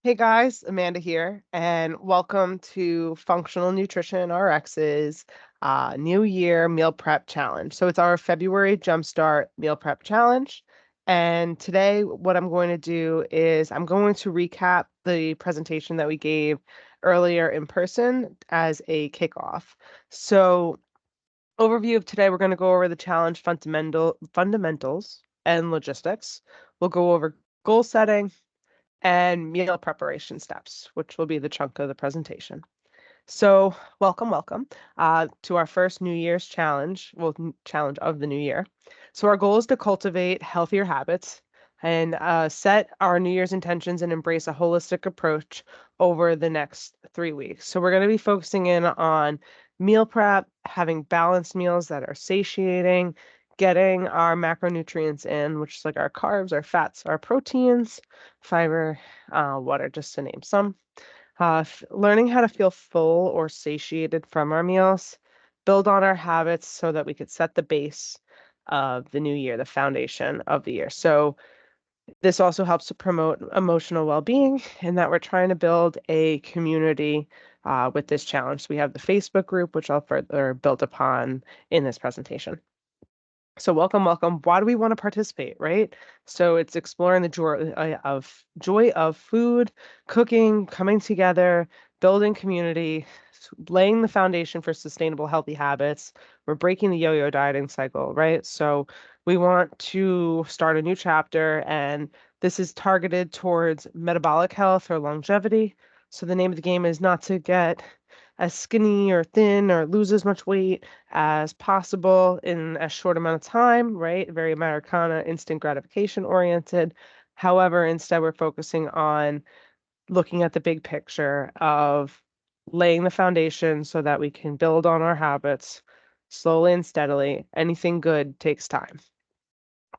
Hey guys, Amanda here, and welcome to Functional Nutrition RX's New Year Meal Prep Challenge. So it's our February Jumpstart Meal Prep Challenge. And today, what I'm going to do is I'm going to recap the presentation that we gave earlier in person as a kickoff. So, overview of today, we're going to go over the challenge fundamentals and logistics. We'll go over goal setting and meal preparation steps, which will be the chunk of the presentation. So welcome to our first New Year's challenge, challenge of the new year. So our goal is to cultivate healthier habits and set our New Year's intentions and embrace a holistic approach over the next 3 weeks. So we're going to be focusing in on meal prep, having balanced meals that are satiating, getting our macronutrients in, which is like our carbs, our fats, our proteins, fiber, water, just to name some. Learning how to feel full or satiated from our meals, build on our habits so that we could set the base of the new year, the foundation of the year. So this also helps to promote emotional well-being and that we're trying to build a community with this challenge. So we have the Facebook group, which I'll further build upon in this presentation. So welcome. Why do we want to participate, right? So it's exploring the joy of food, cooking, coming together, building community, laying the foundation for sustainable healthy habits. We're breaking the yo-yo dieting cycle, right? So we want to start a new chapter, and this is targeted towards metabolic health or longevity. So the name of the game is not to get as skinny or thin or lose as much weight as possible in as short amount of time, right? Very Americana, instant gratification oriented. However, instead, we're focusing on looking at the big picture of laying the foundation so that we can build on our habits slowly and steadily. Anything good takes time.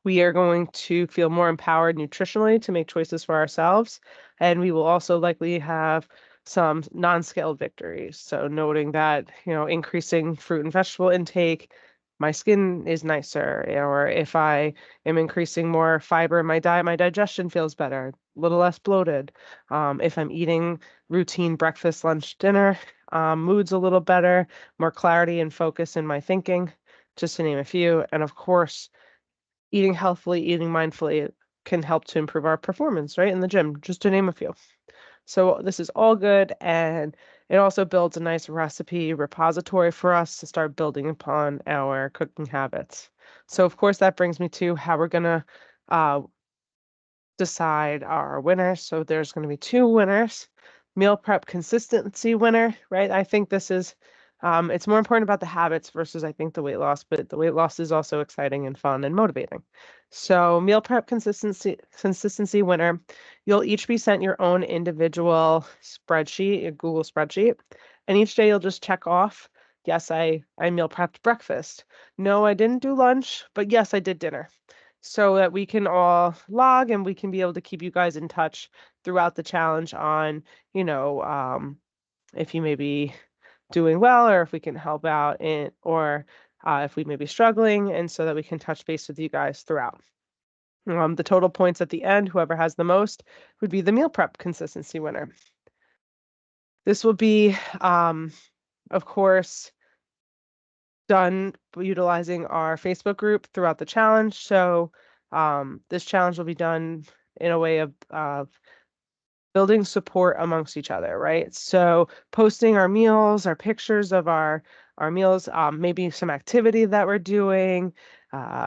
We are going to feel more empowered nutritionally to make choices for ourselves. And we will also likely have some non-scaled victories. So noting that, increasing fruit and vegetable intake, my skin is nicer. Or if I am increasing more fiber in my diet, my digestion feels better, a little less bloated. If I'm eating routine breakfast, lunch, dinner, mood's a little better, more clarity and focus in my thinking, just to name a few. And of course, eating healthfully, eating mindfully can help to improve our performance, right? In the gym, just to name a few. So this is all good, and it also builds a nice recipe repository for us to start building upon our cooking habits. So of course, that brings me to how we're gonna uh, decide our winners. So there's going to be two winners. Meal prep consistency winner, right? I think this is it's more important about the habits versus I think the weight loss, but the weight loss is also exciting and fun and motivating. So meal prep consistency winner, you'll each be sent your own individual spreadsheet, a Google spreadsheet, and each day you'll just check off, yes, I meal prepped breakfast. No, I didn't do lunch, but yes, I did dinner, so that we can all log and we can be able to keep you guys in touch throughout the challenge on, if you may be doing well or if we can help out in, or if we may be struggling, and so that we can touch base with you guys throughout. The total points at the end, whoever has the most, would be the meal prep consistency winner. This will be, of course, done utilizing our Facebook group throughout the challenge. So this challenge will be done in a way of building support amongst each other, right? So posting our meals, our pictures of our meals, maybe some activity that we're doing,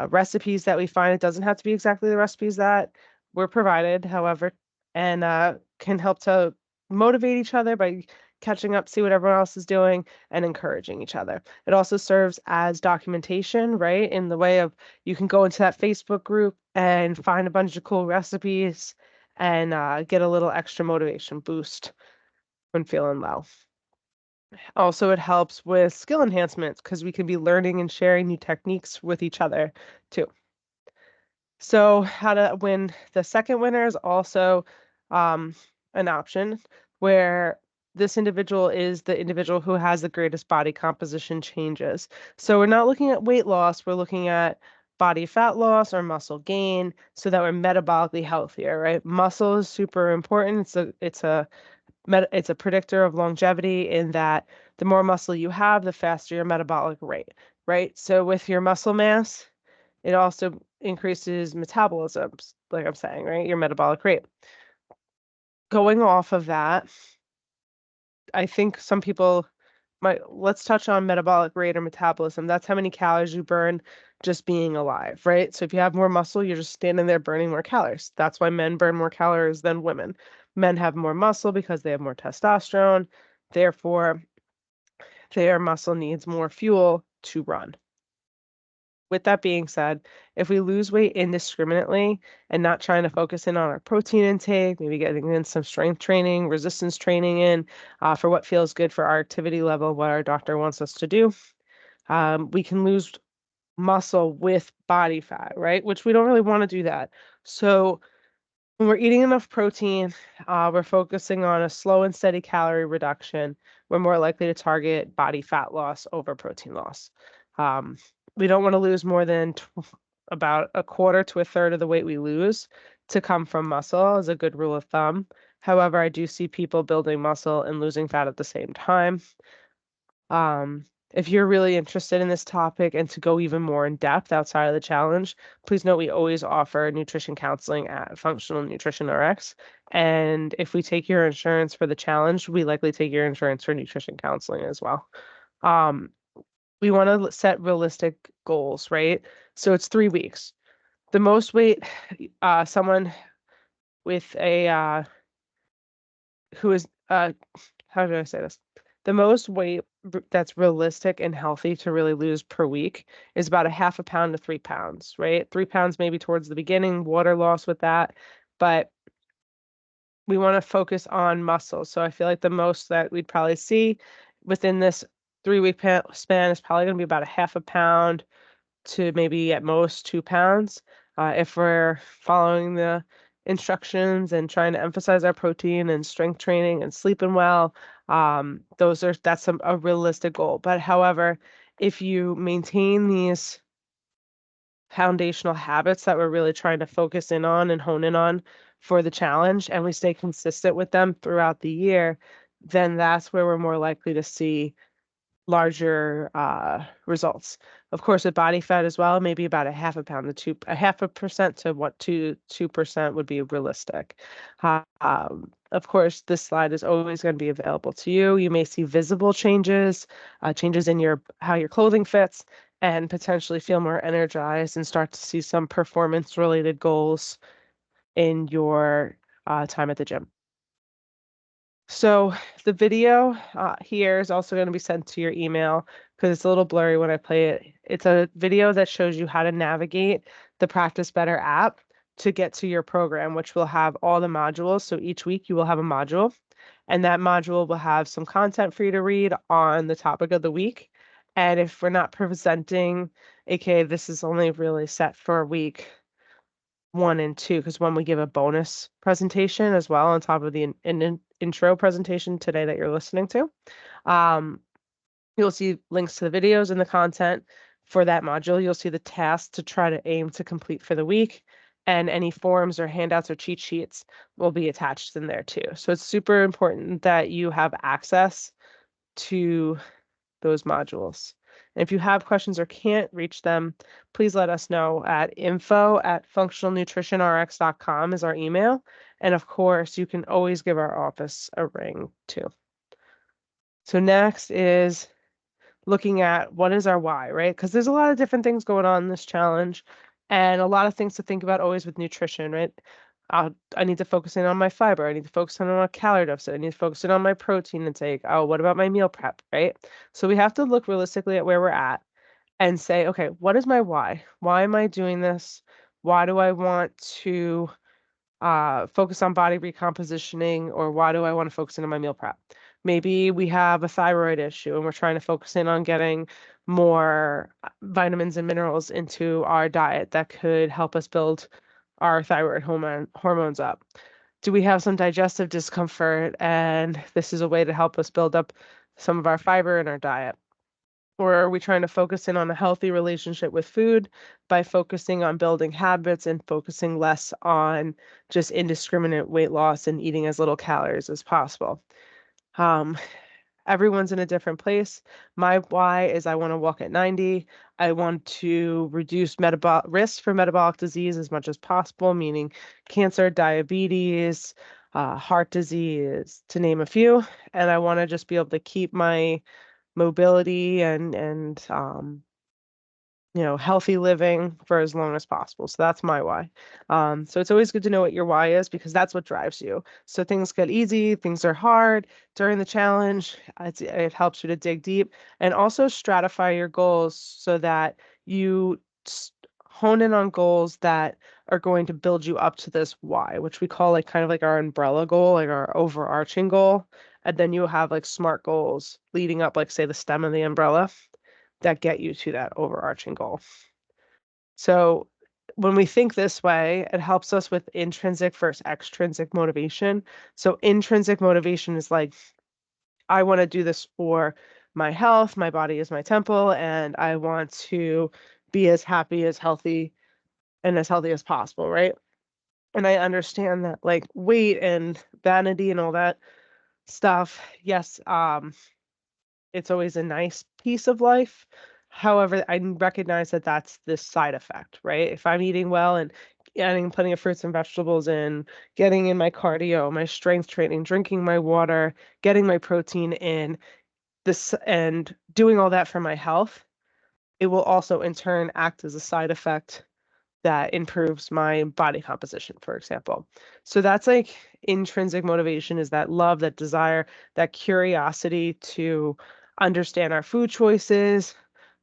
recipes that we find. It doesn't have to be exactly the recipes that were provided, however, and can help to motivate each other by catching up, see what everyone else is doing, and encouraging each other. It also serves as documentation, right? In the way of you can go into that Facebook group and find a bunch of cool recipes and get a little extra motivation boost when feeling low. Also, it helps with skill enhancements because we can be learning and sharing new techniques with each other too. So how to win the second winner is also an option where this individual is the individual who has the greatest body composition changes. So we're not looking at weight loss, we're looking at body fat loss or muscle gain so that we're metabolically healthier, right? Muscle is super important. It's a predictor of longevity in that the more muscle you have, the faster your metabolic rate, right? So with your muscle mass, it also increases metabolism, like I'm saying, right? Your metabolic rate. Going off of that, I think some people let's touch on metabolic rate or metabolism. That's how many calories you burn just being alive, right? So if you have more muscle, you're just standing there burning more calories. That's why men burn more calories than women. Men have more muscle because they have more testosterone. Therefore, their muscle needs more fuel to run. With that being said, if we lose weight indiscriminately and not trying to focus in on our protein intake, maybe getting in some strength training, resistance training in for what feels good for our activity level, what our doctor wants us to do, we can lose muscle with body fat, right? Which we don't really want to do that. So when we're eating enough protein, we're focusing on a slow and steady calorie reduction. We're more likely to target body fat loss over protein loss. Um, we don't want to lose more than about a quarter to a third of the weight we lose to come from muscle is a good rule of thumb. However, I do see people building muscle and losing fat at the same time. Um, if you're really interested in this topic and to go even more in depth outside of the challenge, please note we always offer nutrition counseling at Functional Nutrition RX. And if we take your insurance for the challenge, we likely take your insurance for nutrition counseling as well. Um, we want to set realistic goals, right? So it's 3 weeks. The most weight someone with a who is how do I say this? The most weight that's realistic and healthy to really lose per week is about a half a pound to 3 pounds, right? 3 pounds maybe towards the beginning, water loss with that, but we want to focus on muscle. So I feel like the most that we'd probably see within this 3 week span is probably going to be about a half a pound to maybe at most 2 pounds. If we're following the instructions and trying to emphasize our protein and strength training and sleeping well, that's a realistic goal. But however, if you maintain these foundational habits that we're really trying to focus in on and hone in on for the challenge, and we stay consistent with them throughout the year, then that's where we're more likely to see larger results. Of course, with body fat as well, maybe about a half a pound to a half a percent to 2% would be realistic. Of course, this slide is always going to be available to you. You may see visible changes, changes in how your clothing fits, and potentially feel more energized and start to see some performance related goals in your time at the gym. So the video here is also going to be sent to your email because it's a little blurry when I play it. It's a video that shows you how to navigate the Practice Better app to get to your program, which will have all the modules. So each week you will have a module, and that module will have some content for you to read on the topic of the week. And if we're not presenting, aka this is only really set for week 1 and 2, because when we give a bonus presentation as well on top of the intro presentation today that you're listening to. You'll see links to the videos and the content for that module. You'll see the tasks to try to aim to complete for the week, and any forms or handouts or cheat sheets will be attached in there too. So it's super important that you have access to those modules. And if you have questions or can't reach them, please let us know at info@functionalnutritionrx.com is our email. And of course, you can always give our office a ring too. So next is looking at what is our why, right? Because there's a lot of different things going on in this challenge and a lot of things to think about always with nutrition, right? I need to focus in on my fiber. I need to focus in on my calorie deficit. I need to focus in on my protein intake. Oh, what about my meal prep, right? So we have to look realistically at where we're at and say, okay, what is my why? Why am I doing this? Why do I want to focus on body recompositioning, or why do I want to focus in on my meal prep? Maybe we have a thyroid issue and we're trying to focus in on getting more vitamins and minerals into our diet that could help us build our thyroid hormones up. Do we have some digestive discomfort, and this is a way to help us build up some of our fiber in our diet? Or are we trying to focus in on a healthy relationship with food by focusing on building habits and focusing less on just indiscriminate weight loss and eating as little calories as possible? Um, Everyone's in a different place. My why is I want to walk at 90. I want to reduce metabolic risk for metabolic disease as much as possible, meaning cancer, diabetes, heart disease, to name a few. And I want to just be able to keep my mobility and healthy living for as long as possible. So that's my why. So it's always good to know what your why is because that's what drives you. So things get easy, things are hard during the challenge. It helps you to dig deep and also stratify your goals so that you hone in on goals that are going to build you up to this why, which we call like kind of like our umbrella goal, like our overarching goal. And then you have like SMART goals leading up, like say the stem of the umbrella that get you to that overarching goal. So when we think this way, it helps us with intrinsic versus extrinsic motivation. So intrinsic motivation is like, I want to do this for my health, my body is my temple, and I want to be as happy, as healthy, and as healthy as possible, right? And I understand that like weight and vanity and all that stuff, yes, it's always a nice piece of life. However, I recognize that that's this side effect, right? If I'm eating well and adding plenty of fruits and vegetables in, getting in my cardio, my strength training, drinking my water, getting my protein in, this and doing all that for my health, it will also in turn act as a side effect that improves my body composition, for example. So that's like intrinsic motivation is that love, that desire, that curiosity to understand our food choices,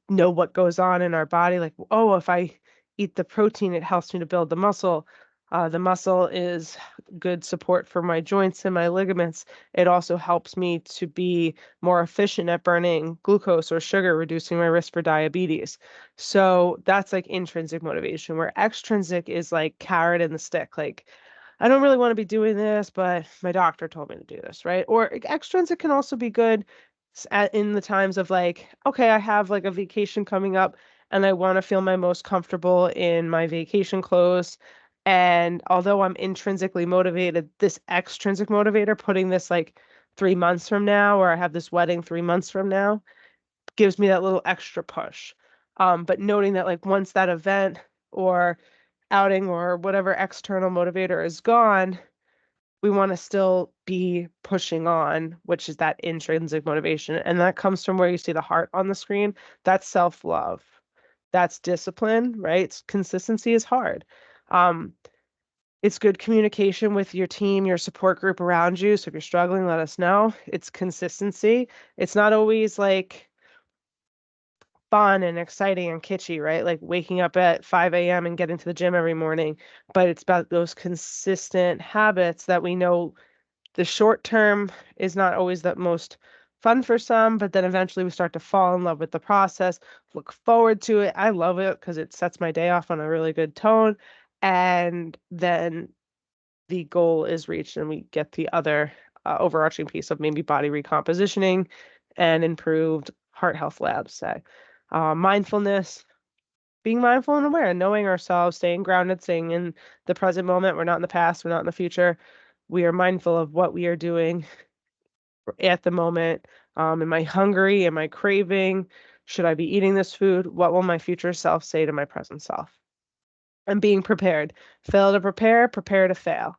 know what goes on in our body. Like, oh, if I eat the protein, it helps me to build the muscle. The muscle is good support for my joints and my ligaments. It also helps me to be more efficient at burning glucose or sugar, reducing my risk for diabetes. So that's like intrinsic motivation, where extrinsic is like carrot and the stick. Like, I don't really want to be doing this, but my doctor told me to do this, right? Or extrinsic can also be good in the times of like, okay, I have like a vacation coming up and I want to feel my most comfortable in my vacation clothes. And although I'm intrinsically motivated, this extrinsic motivator, putting this like 3 months from now, or I have this wedding 3 months from now, gives me that little extra push. But noting that like once that event or outing or whatever external motivator is gone, we want to still be pushing on, which is that intrinsic motivation. And that comes from where you see the heart on the screen. That's self-love. That's discipline, right? Consistency is hard. Um, it's good communication with your team, your support group around you. So if you're struggling, let us know. It's consistency. It's not always like fun and exciting and kitschy, right? Like waking up at 5 a.m. and getting to the gym every morning. But it's about those consistent habits that we know the short term is not always the most fun for some, but then eventually we start to fall in love with the process, look forward to it. I love it because it sets my day off on a really good tone. And then the goal is reached and we get the other overarching piece of maybe body recompositioning and improved heart health labs, say. Mindfulness, being mindful and aware, knowing ourselves, staying grounded, staying in the present moment. We're not in the past, we're not in the future. We are mindful of what we are doing at the moment. Am I hungry? Am I craving? Should I be eating this food? What will my future self say to my present self? And being prepared. Fail to prepare, prepare to fail.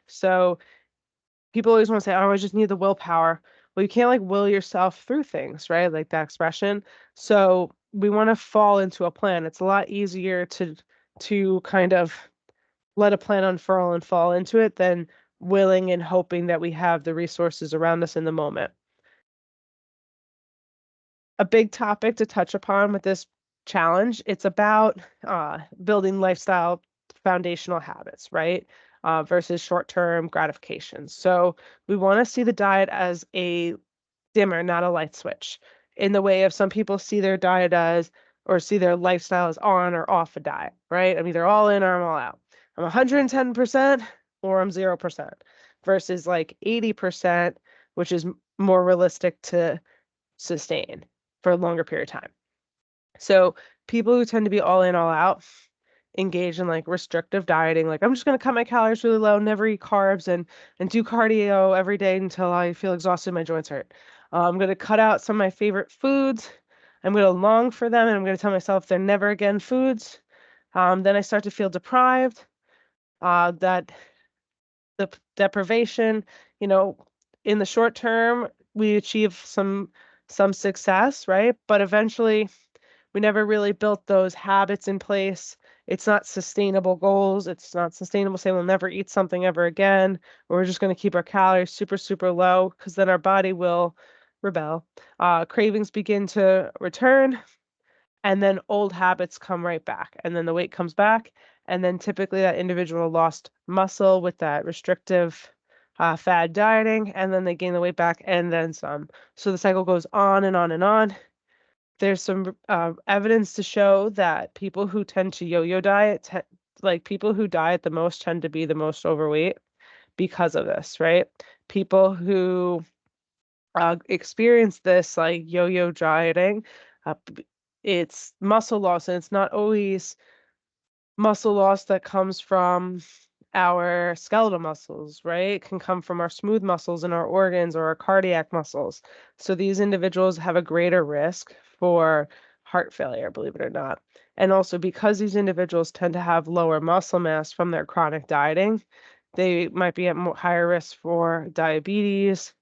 So people always want to say, oh, I just need the willpower. Well, you can't like will yourself through things, right? Like that expression. So we want to fall into a plan. It's a lot easier to kind of let a plan unfurl and fall into it than willing and hoping that we have the resources around us in the moment. A big topic to touch upon with this challenge, it's about building lifestyle foundational habits, right? Versus short-term gratification. So we want to see the diet as a dimmer, not a light switch. In the way of some people see their diet as or see their lifestyle as on or off a diet, right? I'm either all in or I'm all out. I'm 110% or I'm 0% versus like 80%, which is more realistic to sustain. for a longer period of time. So people who tend to be all in, all out engage in like restrictive dieting, like I'm just gonna cut my calories really low, never eat carbs, and do cardio every day until I feel exhausted, my joints hurt. I'm gonna cut out some of my favorite foods. I'm gonna long for them, and I'm gonna tell myself they're never again foods. Then I start to feel deprived. That the deprivation, you know, in the short term, we achieve some success, right? But eventually we never really built those habits in place. It's not sustainable goals. It's not sustainable saying we'll never eat something ever again, or we're just going to keep our calories super, super low because then our body will rebel. Cravings begin to return, and then old habits come right back. And then the weight comes back. And then typically that individual lost muscle with that restrictive fad dieting, and then they gain the weight back and then some. So the cycle goes on and on and on. There's some evidence to show that people who tend to yo-yo diet, like people who diet the most, tend to be the most overweight because of this, right? People who experience this like yo-yo dieting, it's muscle loss, and it's not always muscle loss that comes from our skeletal muscles, right? It can come from our smooth muscles in our organs or our cardiac muscles. So these individuals have a greater risk for heart failure, believe it or not. And also because these individuals tend to have lower muscle mass from their chronic dieting, they might be at higher risk for diabetes,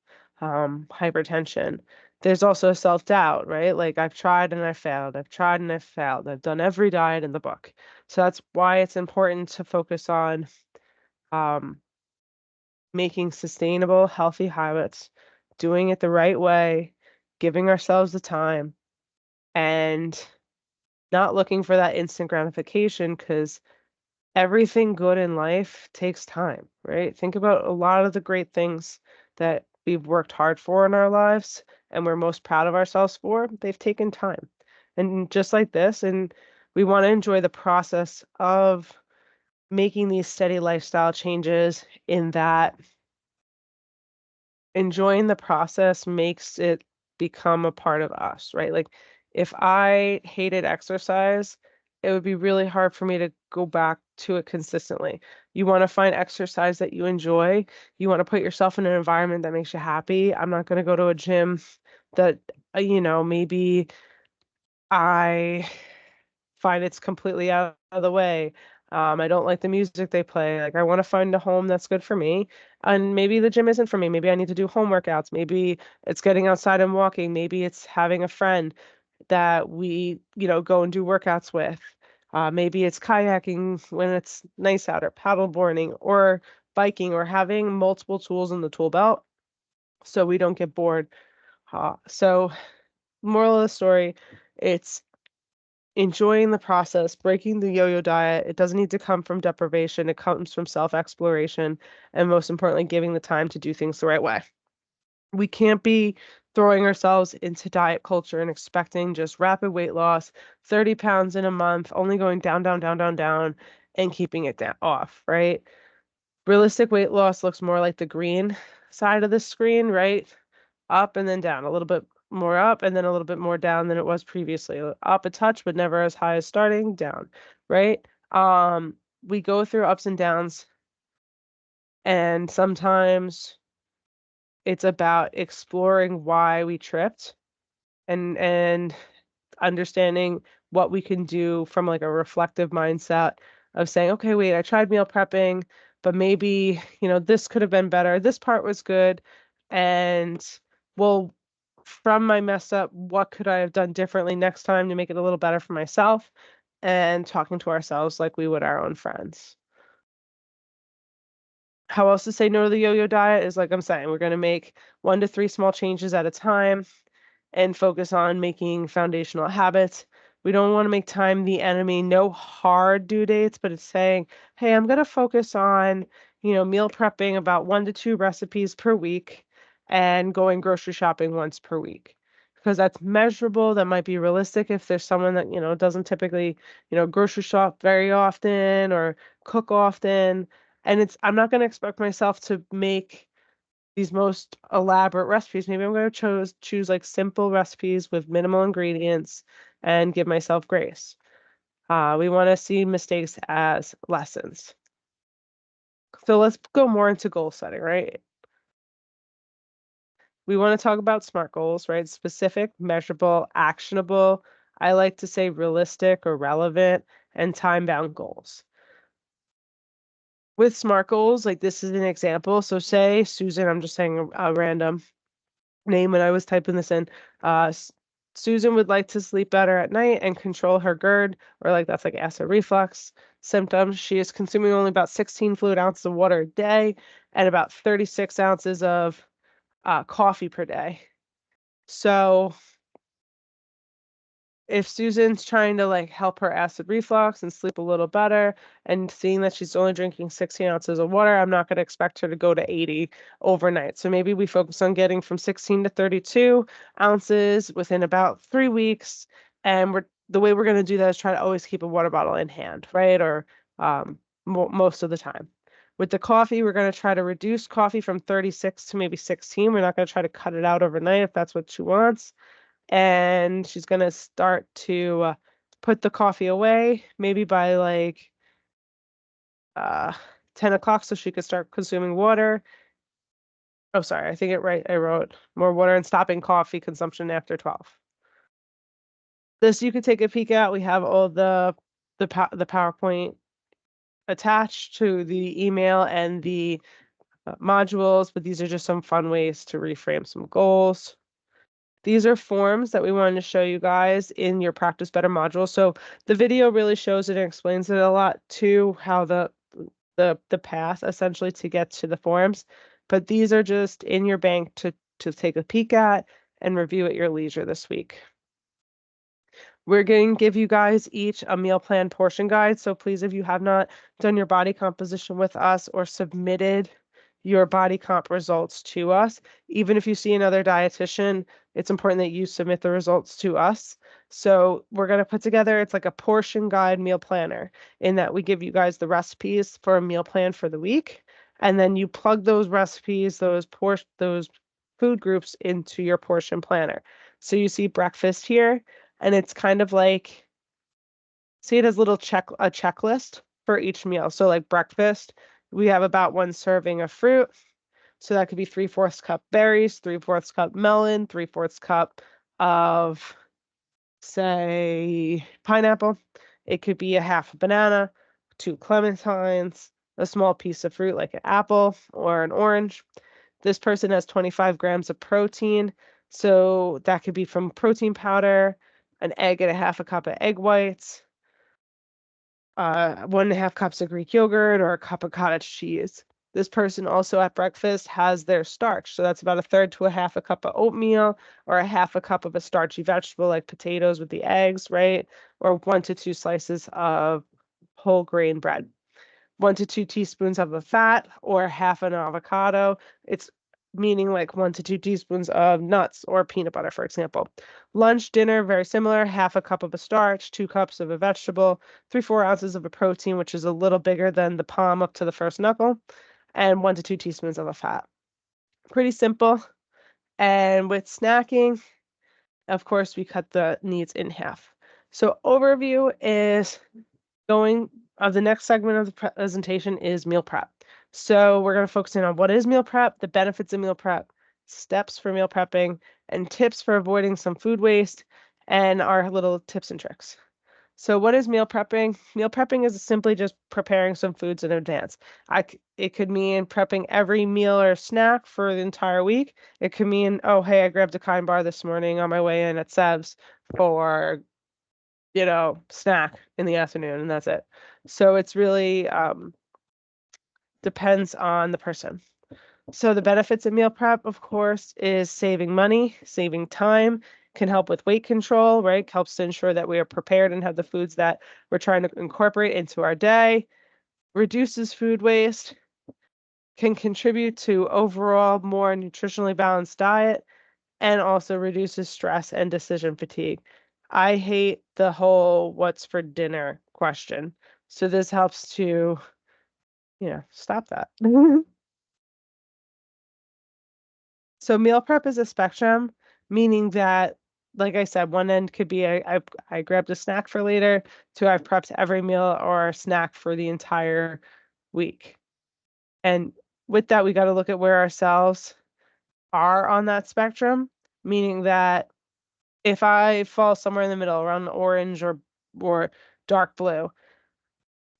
hypertension. There's also self-doubt, right? Like I've tried and I failed. I've tried and I've failed. I've done every diet in the book. So that's why it's important to focus on um, making sustainable, healthy habits, doing it the right way, giving ourselves the time, and not looking for that instant gratification because everything good in life takes time, right? Think about a lot of the great things that we've worked hard for in our lives and we're most proud of ourselves for, they've taken time. And just like this, and we want to enjoy the process of making these steady lifestyle changes in that enjoying the process makes it become a part of us, right? Like if I hated exercise, it would be really hard for me to go back to it consistently. You want to find exercise that you enjoy. You want to put yourself in an environment that makes you happy. I'm not going to go to a gym that, maybe I find it's completely out of the way. I don't like the music they play. Like I want to find a home that's good for me. And maybe the gym isn't for me. Maybe I need to do home workouts. Maybe it's getting outside and walking. Maybe it's having a friend that we, go and do workouts with. Maybe it's kayaking when it's nice out, or paddle boarding, or biking, or having multiple tools in the tool belt so we don't get bored. So moral of the story, it's enjoying the process, breaking the yo-yo diet. It doesn't need to come from deprivation. It comes from self-exploration, and most importantly, giving the time to do things the right way. We can't be throwing ourselves into diet culture and expecting just rapid weight loss, 30 pounds in a month, only going down, down, down, down, down, and keeping it down off, right? Realistic weight loss looks more like the green side of the screen, right? Up and then down, a little bit more up and then a little bit more down than it was previously. Up a touch, but never as high as starting, down, right? We go through ups and downs, and sometimes it's about exploring why we tripped and understanding what we can do from like a reflective mindset of saying, okay, wait, I tried meal prepping, but maybe, this could have been better. This part was good. And well, from my mess up, what could I have done differently next time to make it a little better for myself? And talking to ourselves like we would our own friends. How else to say no to the yo-yo diet is like I'm saying, we're going to make 1 to 3 small changes at a time and focus on making foundational habits. We don't want to make time the enemy, no hard due dates, but it's saying, hey, I'm going to focus on, meal prepping about 1 to 2 recipes per week and going grocery shopping once per week. Because that's measurable, that might be realistic if there's someone that, doesn't typically, grocery shop very often or cook often. And I'm not going to expect myself to make these most elaborate recipes. Maybe I'm going to choose like simple recipes with minimal ingredients and give myself grace. We want to see mistakes as lessons. So let's go more into goal setting, right? We want to talk about SMART goals, right? Specific, measurable, actionable. I like to say realistic or relevant, and time-bound goals. With SMART goals, like this is an example. So say Susan, I'm just saying a random name when I was typing this in. Susan would like to sleep better at night and control her GERD, or like that's like acid reflux symptoms. She is consuming only about 16 fluid ounces of water a day and about 36 ounces of coffee per day. So if Susan's trying to like help her acid reflux and sleep a little better and seeing that she's only drinking 16 ounces of water, I'm not going to expect her to go to 80 overnight. So maybe we focus on getting from 16 to 32 ounces within about 3 weeks. And the way we're going to do that is try to always keep a water bottle in hand, right? Or most of the time. With the coffee, we're going to try to reduce coffee from 36 to maybe 16. We're not going to try to cut it out overnight if that's what she wants. And she's gonna start to put the coffee away, maybe by like uh 10 o'clock, so she could start consuming water. Oh, sorry, I think I wrote more water and stopping coffee consumption after 12. This you could take a peek at. We have all the PowerPoint attached to the email and the modules, but these are just some fun ways to reframe some goals. These are forms that we wanted to show you guys in your Practice Better module. So the video really shows it and explains it a lot too, how the path essentially to get to the forms. But these are just in your bank to take a peek at and review at your leisure this week. We're going to give you guys each a meal plan portion guide. So please, if you have not done your body composition with us or submitted your body comp results to us, even if you see another dietitian, it's important that you submit the results to us. So we're going to put together, it's like a portion guide meal planner in that we give you guys the recipes for a meal plan for the week. And then you plug those recipes, those food groups into your portion planner. So you see breakfast here, and it's kind of like, see it as a checklist for each meal. So like breakfast, we have about 1 serving of fruit. So that could be 3/4 cup berries, 3/4 cup melon, 3/4 cup of, say, pineapple. It could be a half a banana, 2 clementines, a small piece of fruit like an apple or an orange. This person has 25 grams of protein. So that could be from protein powder, an egg and a half a cup of egg whites, 1.5 cups of Greek yogurt, or a cup of cottage cheese. This person also at breakfast has their starch. So that's about 1/3 to a half a cup of oatmeal, or a half a cup of a starchy vegetable like potatoes with the eggs, right? Or 1 to 2 slices of whole grain bread. 1 to 2 teaspoons of a fat, or half an avocado. It's meaning like 1 to 2 teaspoons of nuts or peanut butter, for example. Lunch, dinner, very similar, half a cup of a starch, 2 cups of a vegetable, 3/4 ounces of a protein, which is a little bigger than the palm up to the first knuckle, and 1 to 2 teaspoons of a fat. Pretty simple. And with snacking, of course, we cut the needs in half. So overview is the next segment of the presentation is meal prep. So we're going to focus in on what is meal prep, the benefits of meal prep, steps for meal prepping, and tips for avoiding some food waste, and our little tips and tricks. So what is meal prepping? Meal prepping is simply just preparing some foods in advance. It could mean prepping every meal or snack for the entire week. It could mean, oh, hey, I grabbed a Kind Bar this morning on my way in at Seb's for snack in the afternoon, and that's it. So it's really depends on the person. So the benefits of meal prep, of course, is saving money, saving time, can help with weight control, right? Helps to ensure that we are prepared and have the foods that we're trying to incorporate into our day, reduces food waste, can contribute to overall more nutritionally balanced diet, and also reduces stress and decision fatigue. I hate the whole what's for dinner question. So this helps to, stop that. So meal prep is a spectrum, meaning that, like I said, one end could be I grabbed a snack for later, to I've prepped every meal or snack for the entire week. And with that, we got to look at where ourselves are on that spectrum, meaning that if I fall somewhere in the middle around orange or dark blue,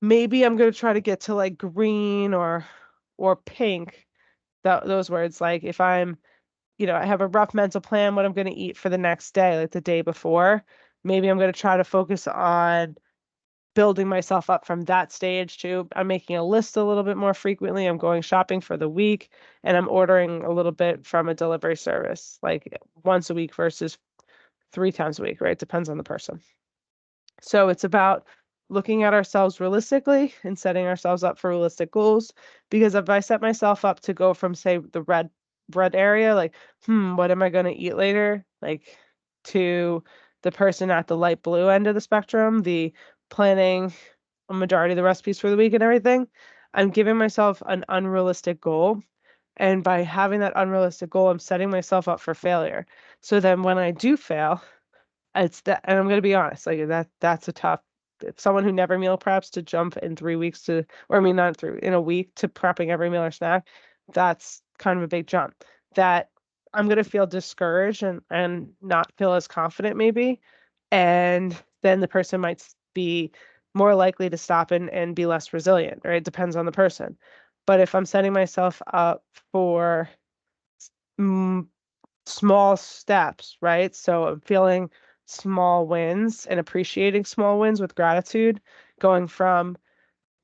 maybe I'm going to try to get to like green or pink. Those words, like if I'm, I have a rough mental plan what I'm going to eat for the next day, like the day before, maybe I'm going to try to focus on building myself up from that stage to I'm making a list a little bit more frequently. I'm going shopping for the week and I'm ordering a little bit from a delivery service, like once a week versus 3 times a week, right? Depends on the person. So it's about looking at ourselves realistically and setting ourselves up for realistic goals. Because if I set myself up to go from, say, the red area, like, what am I going to eat later? Like, to the person at the light blue end of the spectrum, the planning a majority of the recipes for the week and everything, I'm giving myself an unrealistic goal. And by having that unrealistic goal, I'm setting myself up for failure. So then when I do fail, it's that, and I'm gonna be honest, like that's a tough. If someone who never meal preps to jump in 3 weeks to, or I mean not through in a week to prepping every meal or snack, that's kind of a big jump. That I'm gonna feel discouraged and not feel as confident maybe, and then the person might be more likely to stop and be less resilient. Right, it depends on the person. But if I'm setting myself up for mm, small steps, right? So I'm feeling small wins and appreciating small wins with gratitude, going from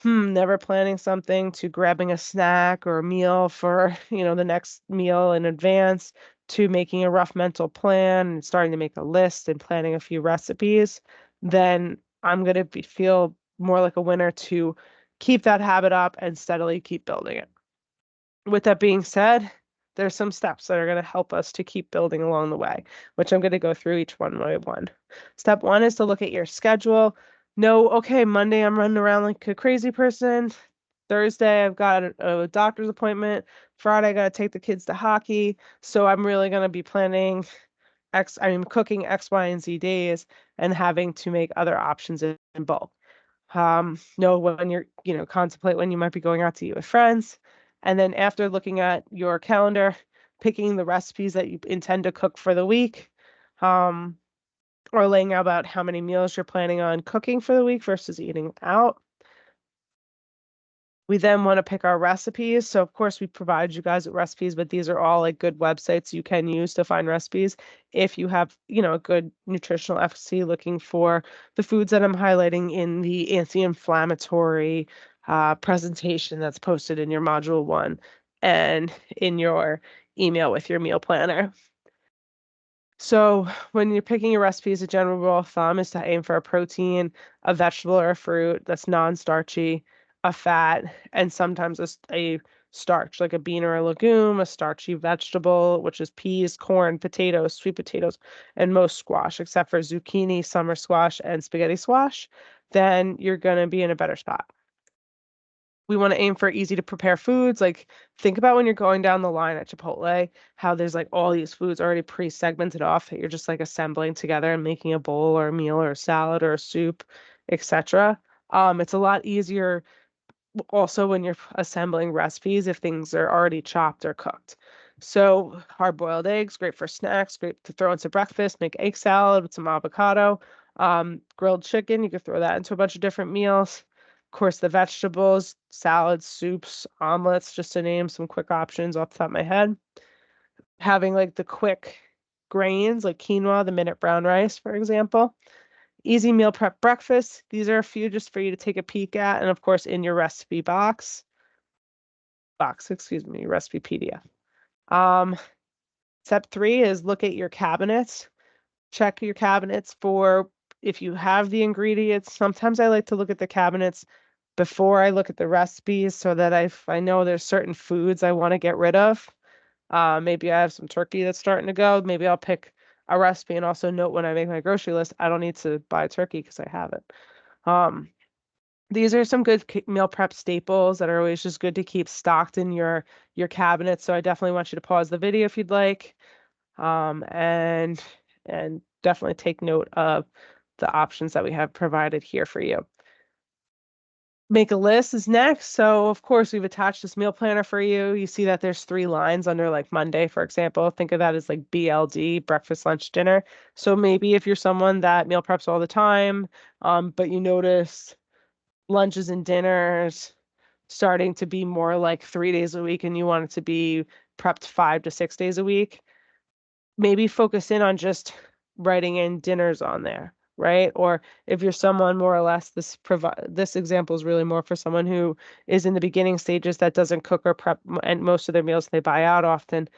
never planning something to grabbing a snack or a meal for, the next meal in advance, to making a rough mental plan and starting to make a list and planning a few recipes, then I'm going to feel more like a winner to keep that habit up and steadily keep building it. With that being said, there's some steps that are going to help us to keep building along the way, which I'm going to go through each one by one. Step one is to look at your schedule. Know, okay, Monday I'm running around like a crazy person. Thursday I've got a doctor's appointment. Friday I got to take the kids to hockey. So I'm really going to be planning cooking X, Y, and Z days and having to make other options in bulk. Know when you're, contemplate when you might be going out to eat with friends. And then after looking at your calendar, picking the recipes that you intend to cook for the week, um, or laying out about how many meals you're planning on cooking for the week versus eating out. We then want to pick our recipes. So of course we provide you guys with recipes, but these are all like good websites you can use to find recipes. If you have, a good nutritional efficacy, looking for the foods that I'm highlighting in the anti-inflammatory presentation that's posted in your module 1 and in your email with your meal planner. So when you're picking your recipes, a general rule of thumb is to aim for a protein, a vegetable or a fruit that's non-starchy, a fat, and sometimes a starch, like a bean or a legume, a starchy vegetable, which is peas, corn, potatoes, sweet potatoes, and most squash, except for zucchini, summer squash, and spaghetti squash, then you're going to be in a better spot. We want to aim for easy to prepare foods. Like think about when you're going down the line at Chipotle, how there's like all these foods already pre-segmented off that you're just like assembling together and making a bowl or a meal or a salad or a soup, etc. It's a lot easier also when you're assembling recipes if things are already chopped or cooked. So hard-boiled eggs, great for snacks, great to throw into breakfast, make egg salad with some avocado. Grilled chicken, you could throw that into a bunch of different meals. Of course, the vegetables, salads, soups, omelets, just to name some quick options off the top of my head. Having like the quick grains like quinoa, the minute brown rice, for example. Easy meal prep breakfast. These are a few just for you to take a peek at. And of course, in your recipe recipe PDF. Step 3 is look at your cabinets. Check your cabinets for if you have the ingredients. Sometimes I like to look at the cabinets before I look at the recipes so that if I know there's certain foods I want to get rid of. Maybe I have some turkey that's starting to go. Maybe I'll pick a recipe and also note when I make my grocery list, I don't need to buy turkey because I have it. Um, These are some good meal prep staples that are always just good to keep stocked in your cabinet. So I definitely want you to pause the video if you'd like, um, and and definitely take note of the options that we have provided here for you. Make a list is next. So of course we've attached this meal planner for you. You see that there's 3 lines under like Monday, for example. Think of that as like BLD, breakfast, lunch, dinner. So maybe if you're someone that meal preps all the time, but you notice lunches and dinners starting to be more like 3 days a week and you want it to be prepped 5 to 6 days a week, maybe focus in on just writing in dinners on there, right? Or if you're someone more or less, this example is really more for someone who is in the beginning stages that doesn't cook or prep and most of their meals they buy out often,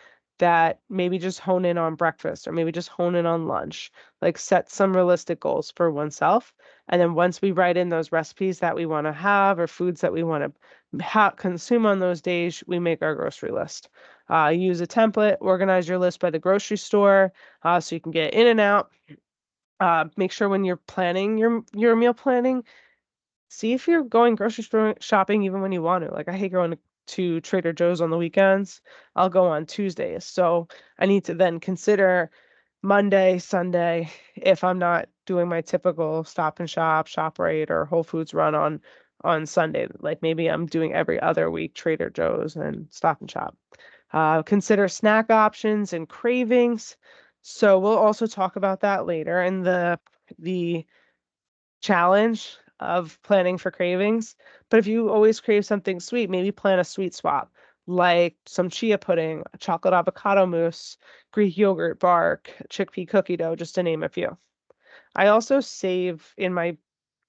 that maybe just hone in on breakfast or maybe just hone in on lunch, like set some realistic goals for oneself. And then once we write in those recipes that we want to have or foods that we want to consume on those days, we make our grocery list. Use a template, organize your list by the grocery store so you can get in and out. Make sure when you're planning your meal planning, see if you're going grocery store shopping even when you want to. Like I hate going to Trader Joe's on the weekends. I'll go on Tuesdays. So I need to then consider Monday, Sunday, if I'm not doing my typical Stop and Shop, ShopRite, or Whole Foods run on Sunday. Like maybe I'm doing every other week Trader Joe's and Stop and Shop. Consider snack options and cravings. So we'll also talk about that later in the challenge of planning for cravings. But if you always crave something sweet, maybe plan a sweet swap, like some chia pudding, chocolate avocado mousse, Greek yogurt bark, chickpea cookie dough, just to name a few. I also save in my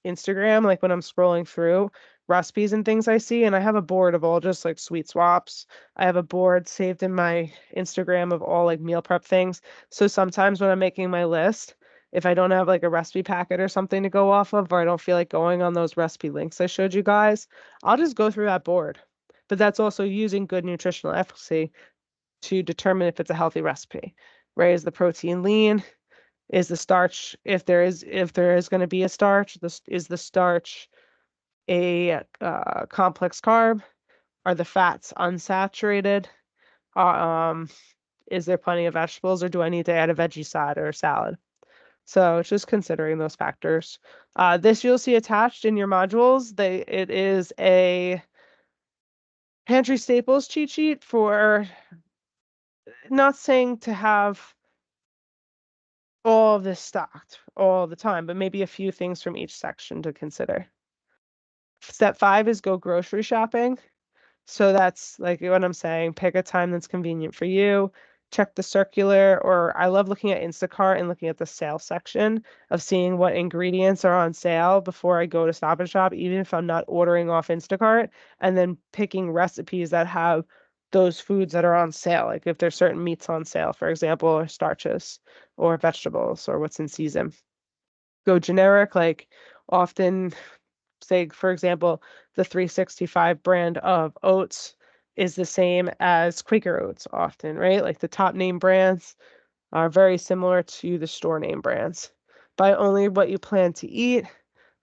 Instagram, like when I'm scrolling through recipes and things I see, and I have a board of all just like sweet swaps. I have a board saved in my Instagram of all like meal prep things. So sometimes when I'm making my list, if I don't have like a recipe packet or something to go off of, or I don't feel like going on those recipe links I showed you guys, I'll just go through that board. But that's also using good nutritional efficacy to determine if it's a healthy recipe. Right? Is the protein lean? Is the starch, if there is going to be a starch, this is the starch a complex carb? Are the fats unsaturated? Uh, Um, is there plenty of vegetables, or do I need to add a veggie side or a salad? So it's just considering those factors. This you'll see attached in your modules. It is a pantry staples cheat sheet for not saying to have all of this stocked all the time, but maybe a few things from each section to consider. Step 5 is go grocery shopping. So that's like what I'm saying. Pick a time that's convenient for you. Check the circular, or I love looking at Instacart and looking at the sale section of seeing what ingredients are on sale before I go to Stop and Shop, even if I'm not ordering off Instacart, and then picking recipes that have those foods that are on sale. Like if there's certain meats on sale, for example, or starches or vegetables or what's in season. Go generic, like often say, for example, the 365 brand of oats is the same as Quaker Oats often, right? Like the top name brands are very similar to the store name brands. Buy only what you plan to eat.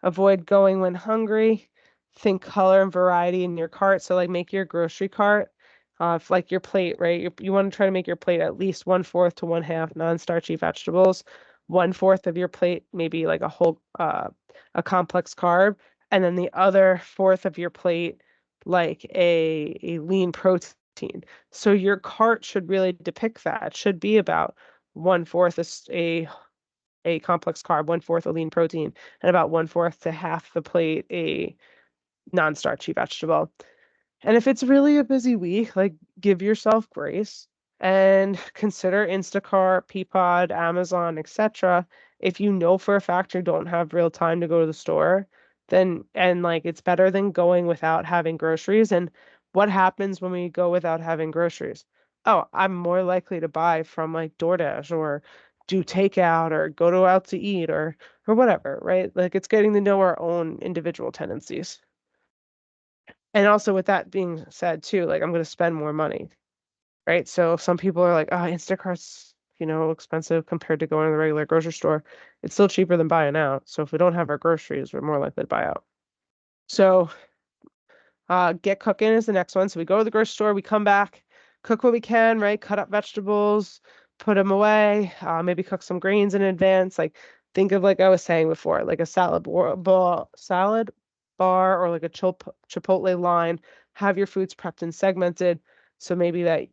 Avoid going when hungry. Think color and variety in your cart. So like make your grocery cart, like your plate, right? You want to try to make your plate at least 1/4 to 1/2 non-starchy vegetables. 1/4 of your plate, maybe like a complex carb, and then the other fourth of your plate, like a lean protein. So your cart should really depict that. It should be about 1/4 is a complex carb, 1/4 a lean protein, and about 1/4 to half the plate a non-starchy vegetable. And if it's really a busy week, like give yourself grace and consider Instacart, Peapod, Amazon, etc. If you know for a fact you don't have real time to go to the store, then and like it's better than going without having groceries. And what happens when we go without having groceries? Oh, I'm more likely to buy from like DoorDash or do takeout or go to out to eat or whatever, right? Like it's getting to know our own individual tendencies. And also with that being said too, like I'm going to spend more money, right? So some people are like, oh, Instacart's, expensive compared to going to the regular grocery store. It's still cheaper than buying out. So if we don't have our groceries, we're more likely to buy out. So get cooking is the next one. So we go to the grocery store, we come back, cook what we can, right? Cut up vegetables, put them away, maybe cook some grains in advance. Like think of like I was saying before, like a salad bar or like a Chipotle line. Have your foods prepped and segmented. So maybe that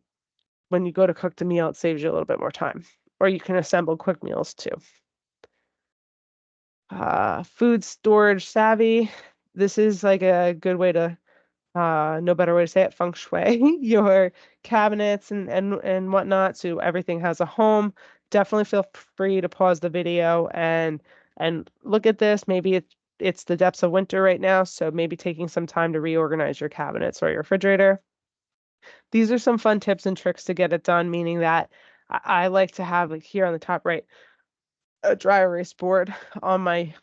when you go to cook the meal, it saves you a little bit more time. Or you can assemble quick meals too. Food storage savvy. This is like a good way to no better way to say it, feng shui, your cabinets and whatnot, so everything has a home. Definitely feel free to pause the video and look at this. Maybe it's the depths of winter right now, so maybe taking some time to reorganize your cabinets or your refrigerator. These are some fun tips and tricks to get it done, meaning that I like to have like here on the top right a dry erase board on my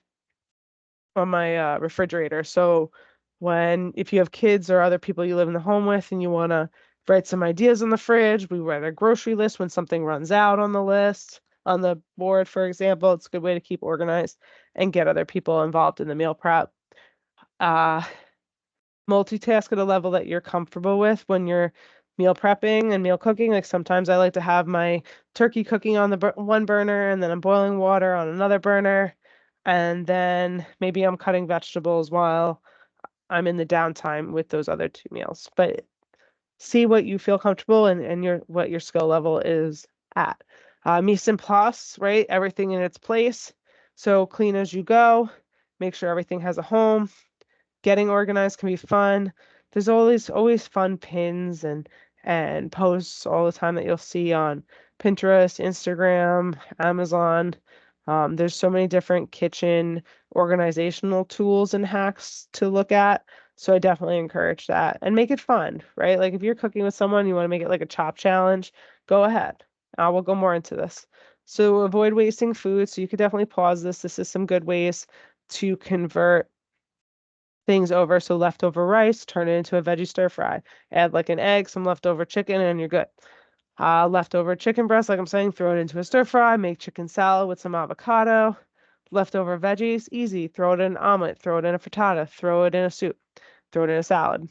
refrigerator. So if you have kids or other people you live in the home with and you want to write some ideas on the fridge, we write a grocery list when something runs out on the list, on the board, for example. It's a good way to keep organized and get other people involved in the meal prep. Uh, Multitask at a level that you're comfortable with when you're meal prepping and meal cooking. Like sometimes I like to have my turkey cooking on the one burner and then I'm boiling water on another burner. And then maybe I'm cutting vegetables while I'm in the downtime with those other two meals. But see what you feel comfortable and what your skill level is at. Mise en place, right? Everything in its place. So clean as you go. Make sure everything has a home. Getting organized can be fun. There's always fun pins and posts all the time that you'll see on Pinterest, Instagram, Amazon. There's so many different kitchen organizational tools and hacks to look at. So I definitely encourage that and make it fun, right? Like if you're cooking with someone, you want to make it like a chop challenge, go ahead. We'll go more into this. So avoid wasting food. So you could definitely pause this. This is some good ways to convert things over. So leftover rice, turn it into a veggie stir fry. Add like an egg, some leftover chicken, and you're good. Leftover chicken breast, like I'm saying, throw it into a stir fry. Make chicken salad with some avocado. Leftover veggies, easy. Throw it in an omelet. Throw it in a frittata. Throw it in a soup. Throw it in a salad.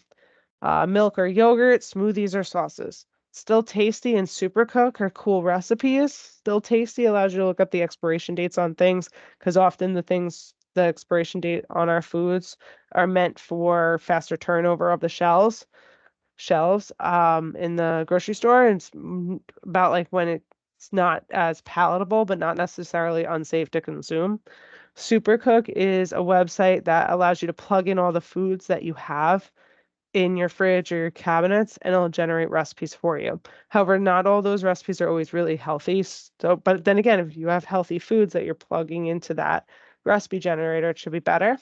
Milk or yogurt, smoothies or sauces. Still tasty and super cook are cool recipes. Still tasty allows you to look up the expiration dates on things because often the expiration date on our foods are meant for faster turnover of the shelves in the grocery store. And it's about like when it's not as palatable, but not necessarily unsafe to consume. Supercook is a website that allows you to plug in all the foods that you have in your fridge or your cabinets and it'll generate recipes for you. However, not all those recipes are always really healthy. So, but then again, if you have healthy foods that you're plugging into that recipe generator, it should be better.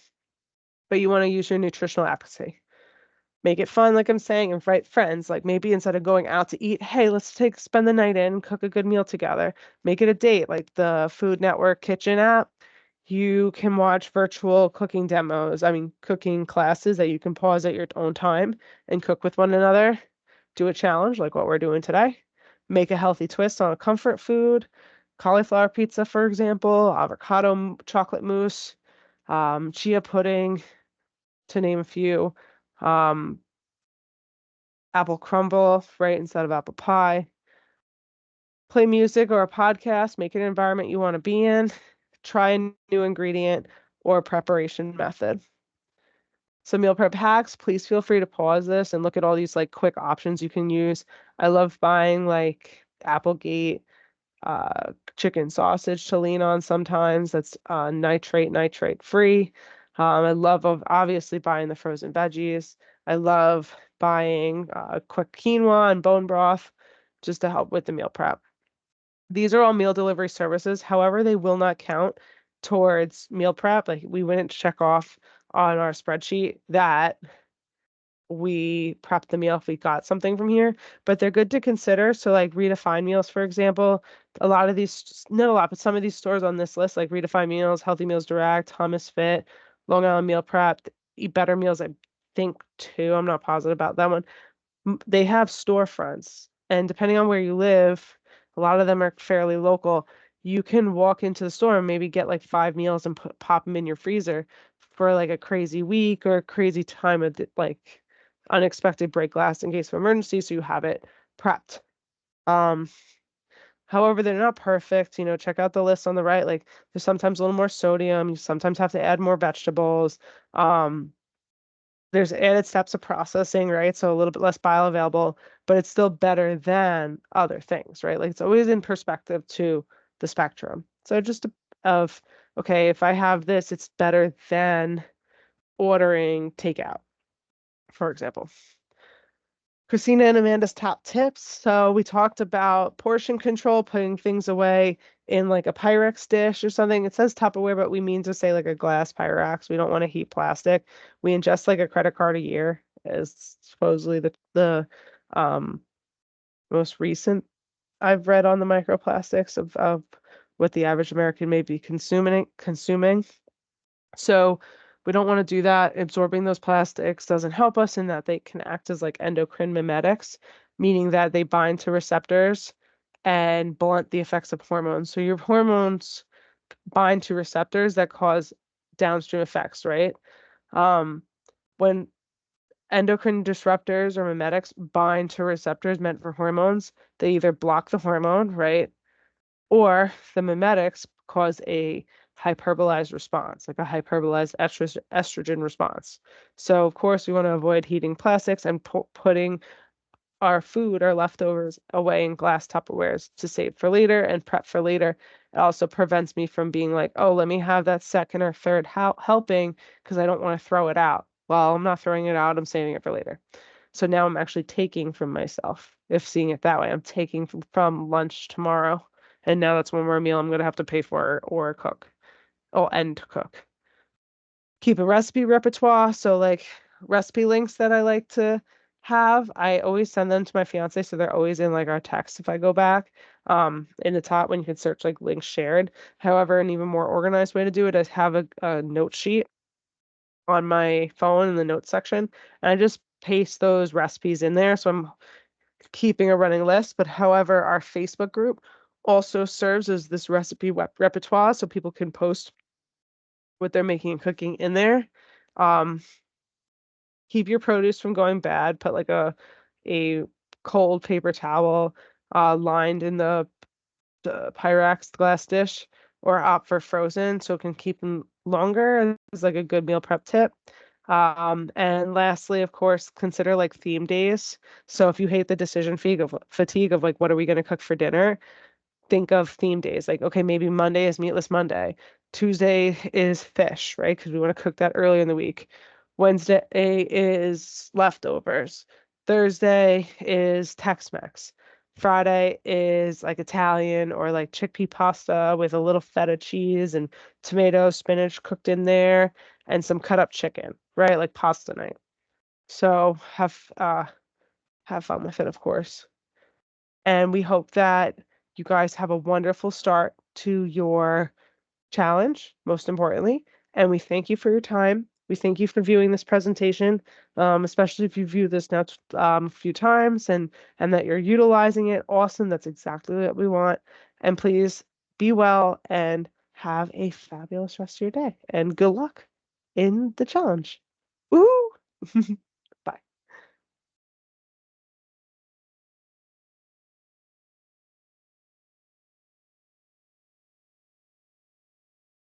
But you want to use your nutritional accuracy. Make it fun, like I'm saying, invite friends. Like maybe instead of going out to eat, hey, let's spend the night in, cook a good meal together. Make it a date, like the Food Network Kitchen app. You can watch virtual cooking demos, cooking classes that you can pause at your own time and cook with one another. Do a challenge like what we're doing today. Make a healthy twist on a comfort food. Cauliflower pizza, for example, avocado chocolate mousse, chia pudding, to name a few. Um, Apple crumble, right, instead of apple pie. Play music or a podcast, make it an environment you want to be in. Try a new ingredient or preparation method. So meal prep hacks, please feel free to pause this and look at all these like quick options you can use. I love buying like Applegate chicken sausage to lean on sometimes. That's nitrate free. I love obviously buying the frozen veggies. I love buying quick quinoa and bone broth just to help with the meal prep. These are all meal delivery services. However, they will not count towards meal prep. Like we wouldn't check off on our spreadsheet that we prep the meal if we got something from here, but they're good to consider. So like Redefine Meals, for example, a lot of these, not a lot, but some of these stores on this list, like Redefine Meals, Healthy Meals Direct, Hummus Fit, Long Island Meal Prep, Eat Better Meals, I think too. I'm not positive about that one. They have storefronts, and depending on where you live, a lot of them are fairly local. You can walk into the store and maybe get like 5 meals and pop them in your freezer for like a crazy week or a crazy time of like unexpected break glass in case of emergency, so you have it prepped. Um, However, they're not perfect. Check out the list on the right. Like there's sometimes a little more sodium. You sometimes have to add more vegetables. Um, there's added steps of processing, right? So a little bit less bioavailable, but it's still better than other things, right? Like it's always in perspective to the spectrum. So just of, okay, if I have this, it's better than ordering takeout, for example. Christina and Amanda's top tips. So we talked about portion control, putting things away in like a Pyrex dish or something. It says Tupperware, but we mean to say like a glass Pyrex. We don't want to heat plastic. We ingest like a credit card a year, is supposedly the um most recent I've read on the microplastics of what the average American may be consuming. So we don't want to do that. Absorbing those plastics doesn't help us in that they can act as like endocrine mimetics, meaning that they bind to receptors and blunt the effects of hormones. So your hormones bind to receptors that cause downstream effects, right? Um, when endocrine disruptors or mimetics bind to receptors meant for hormones, they either block the hormone, right? Or the mimetics cause a hyperbolized response, like a hyperbolized estrogen response. So, of course, we want to avoid heating plastics and putting our food, our leftovers, away in glass Tupperwares to save for later and prep for later. It also prevents me from being like, oh, let me have that second or third helping because I don't want to throw it out. Well, I'm not throwing it out, I'm saving it for later. So now I'm actually taking from myself, if seeing it that way. I'm taking from lunch tomorrow. And now that's one more meal I'm going to have to pay for or cook. Oh, and cook. Keep a recipe repertoire. So, like recipe links that I like to have, I always send them to my fiance. So they're always in like our text if I go back in the top when you can search like links shared. However, an even more organized way to do it is have a note sheet on my phone in the notes section. And I just paste those recipes in there. So I'm keeping a running list. But however, our Facebook group also serves as this recipe repertoire so people can post what they're making and cooking in there. Um, Keep your produce from going bad. Put like a cold paper towel lined in the Pyrex glass dish or opt for frozen so it can keep them longer is like a good meal prep tip. And lastly, of course, consider like theme days. So if you hate the decision fatigue of like what are we going to cook for dinner, think of theme days. Like, okay, maybe Monday is Meatless Monday. Tuesday is fish, right? Because we want to cook that early in the week. Wednesday is leftovers. Thursday is Tex-Mex. Friday is like Italian or like chickpea pasta with a little feta cheese and tomato, spinach cooked in there, and some cut up chicken, right? Like pasta night. So have fun with it, of course. And we hope that you guys have a wonderful start to your challenge, most importantly. And we thank you for your time. We thank you for viewing this presentation, especially if you view this now a few times and that you're utilizing it. Awesome. That's exactly what we want. And please be well and have a fabulous rest of your day. And good luck in the challenge. Woo!